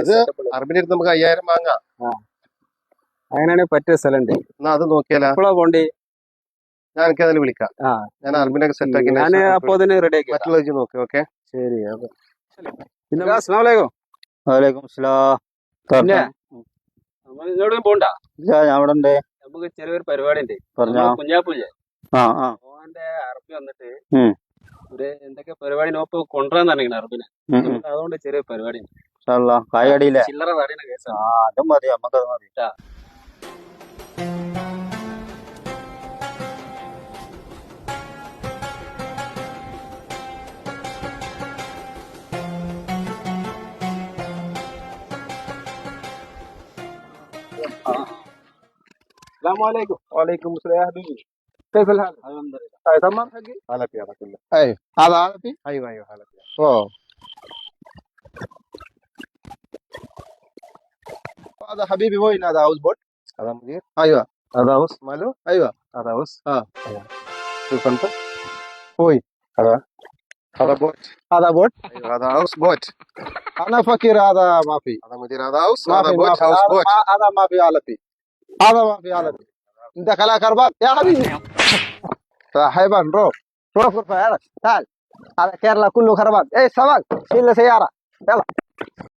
ഇത് അറബിന്റെ നമുക്ക് 5000 വാങ്ങാം. അങ്ങനെയാണെങ്കിൽ പറ്റിയ സ്ഥലമുണ്ട്. എന്നാ അത് നോക്കിയാലോ? എപ്പോഴാ പോണ്ടി? ഞാൻ എനിക്ക് അതിൽ വിളിക്കാം. ഞാൻ അറബിനൊക്കെ സെറ്റ് ആക്കി ഞാൻ അപ്പൊ അതിന് റെഡി ആക്കി മറ്റുള്ള നോക്കി. ഓക്കെ, ശരി. അസ്സലാമു വലൈക്കും അസ്സലാം. ഇങ്ങോട്ടും പോണ്ട. ഞാൻ അവിടെ ഉണ്ട്. നമുക്ക് ചെറിയൊരു പരിപാടി ഉണ്ട്. കുഞ്ഞാപ്പൂല്ലേ ഓന്റെ അറബി വന്നിട്ട് ഒരു എന്തൊക്കെ പരിപാടി നോപ്പ് കൊണ്ടുവരാന്ന് പറഞ്ഞിരിക്കണം അറബിനെ. അതുകൊണ്ട് ചെറിയ പരിപാടി ഉണ്ട്. കായടിയിലെ ചില്ലറ തടയുന്ന കേസാണ്. അതും മതി, നമ്മക്കത് മതി. السلام عليكم. وعليكم السلام يا حبيبي. كيف الحال؟ الحمد لله. تمام حقي؟ حالتي على كله. ايوه هذا عربي؟ ايوه حالتي. اوه هذا حبيبي وين هذا هاوس بوت؟ هذا مدير. ايوه هذا هوس ماله؟ ايوه هذا هوس. ايوه شوف انت. وين؟ هذا بوت. هذا بوت؟ ايوه هذا هاوس بوت. انا فكر هذا ما في. هذا مدير. هذا هاوس. ما هذا في بوت. هاوس بوت. هذا ما في حالتي. هذا ما في حالتي. انت خلاك ارباب يا حبيبي. صاحبا روح ارفع يلا تعال. هذا كيرلا كله خربان. ايه سواق شيل سياره يلا.